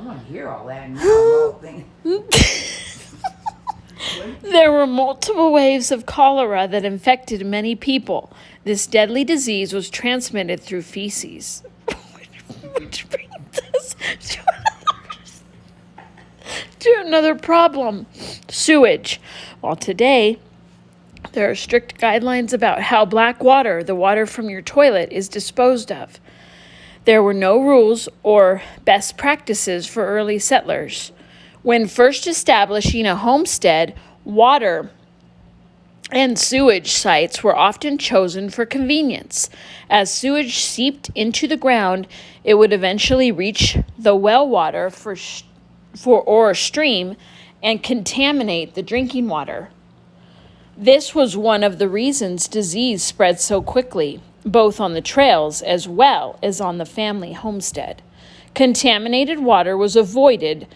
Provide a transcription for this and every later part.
want to hear all that. Now I'm all thinking. There were multiple waves of cholera that infected many people. This deadly disease was transmitted through feces. Which brings us to another problem: sewage. While today, there are strict guidelines about how black water, the water from your toilet, is disposed of. There were no rules or best practices for early settlers. When first establishing a homestead, water and sewage sites were often chosen for convenience. As sewage seeped into the ground, it would eventually reach the well water or a stream and contaminate the drinking water. This was one of the reasons disease spread so quickly, both on the trails as well as on the family homestead. Contaminated water was avoided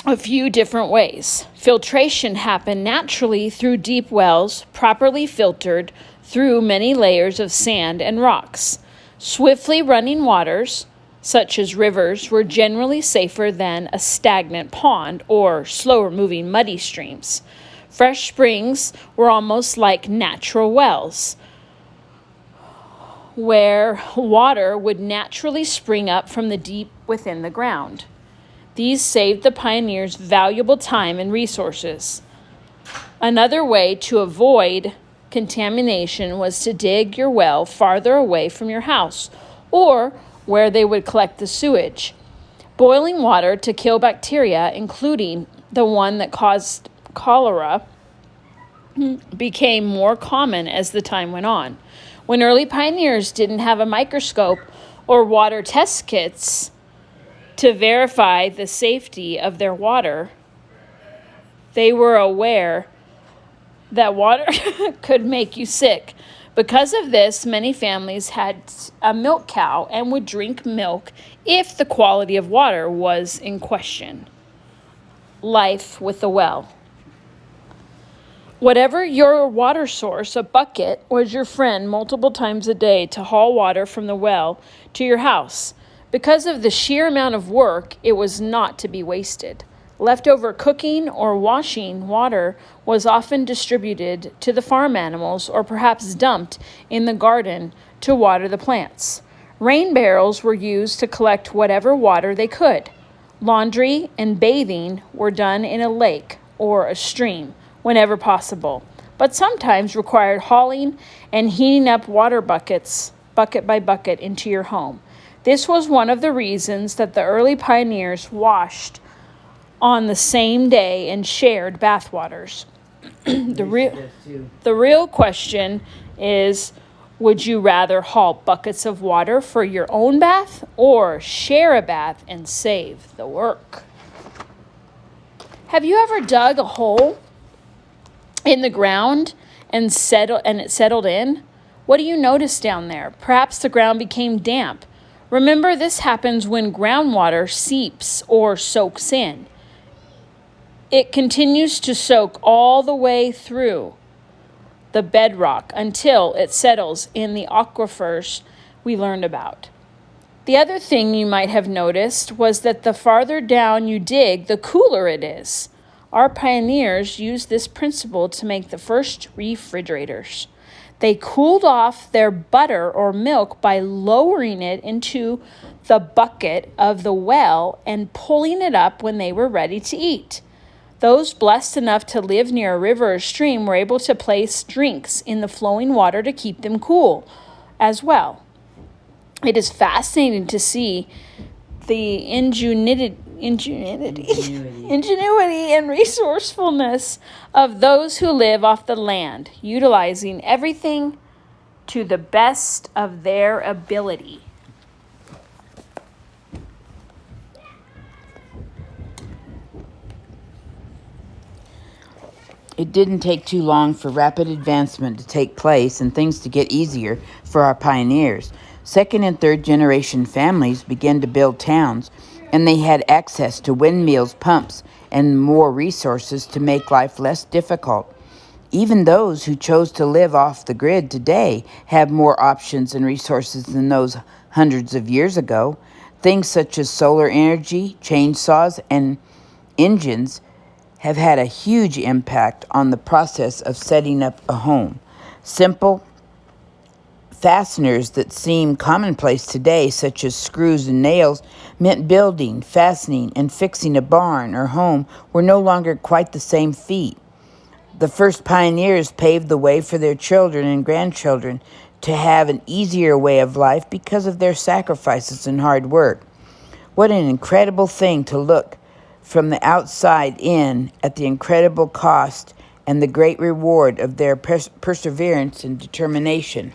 a few different ways. Filtration happened naturally through deep wells, properly filtered through many layers of sand and rocks. Swiftly running waters, such as rivers, were generally safer than a stagnant pond or slower moving muddy streams. Fresh springs were almost like natural wells, where water would naturally spring up from the deep within the ground. These saved the pioneers valuable time and resources. Another way to avoid contamination was to dig your well farther away from your house or where they would collect the sewage. Boiling water to kill bacteria, including the one that caused cholera, became more common as the time went on. When early pioneers didn't have a microscope or water test kits to verify the safety of their water, they were aware that water could make you sick. Because of this, many families had a milk cow and would drink milk if the quality of water was in question. Life with the well. Whatever your water source, a bucket was your friend multiple times a day to haul water from the well to your house. Because of the sheer amount of work, it was not to be wasted. Leftover cooking or washing water was often distributed to the farm animals or perhaps dumped in the garden to water the plants. Rain barrels were used to collect whatever water they could. Laundry and bathing were done in a lake or a stream whenever possible, but sometimes required hauling and heating up water buckets, bucket by bucket, into your home. This was one of the reasons that the early pioneers washed on the same day and shared bathwaters. The real question is, would you rather haul buckets of water for your own bath or share a bath and save the work? Have you ever dug a hole in the ground and it settled in? What do you notice down there? Perhaps the ground became damp. Remember, this happens when groundwater seeps or soaks in. It continues to soak all the way through the bedrock until it settles in the aquifers we learned about. The other thing you might have noticed was that the farther down you dig, the cooler it is. Our pioneers used this principle to make the first refrigerators. They cooled off their butter or milk by lowering it into the bucket of the well and pulling it up when they were ready to eat. Those blessed enough to live near a river or stream were able to place drinks in the flowing water to keep them cool as well. It is fascinating to see the ingenuity and resourcefulness of those who live off the land, utilizing everything to the best of their ability. It didn't take too long for rapid advancement to take place and things to get easier for our pioneers. Second and third generation families began to build towns, and they had access to windmills, pumps, and more resources to make life less difficult. Even those who chose to live off the grid today have more options and resources than those hundreds of years ago. Things such as solar energy, chainsaws, and engines have had a huge impact on the process of setting up a home. Simple fasteners that seem commonplace today, such as screws and nails, meant building, fastening, and fixing a barn or home were no longer quite the same feat. The first pioneers paved the way for their children and grandchildren to have an easier way of life because of their sacrifices and hard work. What an incredible thing to look from the outside in at the incredible cost and the great reward of their perseverance and determination.